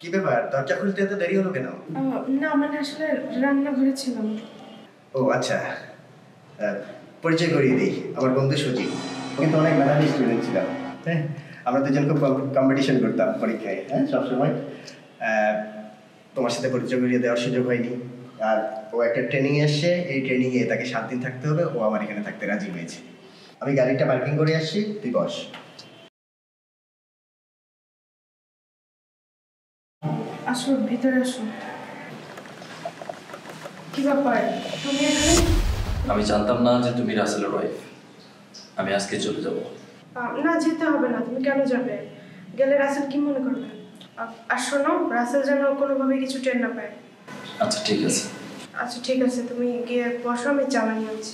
কি ব্যাপার, দরজা খুলতে এত দেরি হলো কেন? না মানে আসলে রান্নাঘরে ছিলাম। ও আচ্ছা, পরিচয় করিয়ে দিই, আমার বন্ধু সজীব। কিন্তু অনেক মেধাবী স্টুডেন্ট ছিলাম, হ্যাঁ। আমরা দুজন খুব কম্পিটিশন করতাম পরীক্ষায়, হ্যাঁ, সবসময়। তোমার সাথে পরিচয় করিয়ে দেওয়ার সুযোগ হয়নি। আর ও একটা ট্রেনিংয়ে এসছে, এই ট্রেনিংয়ে তাকে 7 দিন থাকতে হবে, ও আমার এখানে থাকতে রাজি হয়েছে। আমি গাড়িটা পার্কিং করে আসছি, তুই বস। আসো, ভিতরে আসো। কি ব্যাপার, তুমি এখানে? আমি জানতাম না যে তুমি রাসেলের ওয়াইফ। আমি আজকে চলে যাব। না, যেতে হবে না। তুমি কেন যাবে? গেলে রাসেল কি মনে করবে? আর শোনো, রাসেল যেন কোনোভাবে কিছু টের না পায়। আচ্ছা ঠিক আছে। আচ্ছা ঠিক আছে, তুমি গিয়ে বসো, আমি চা বানিয়ে আনছি।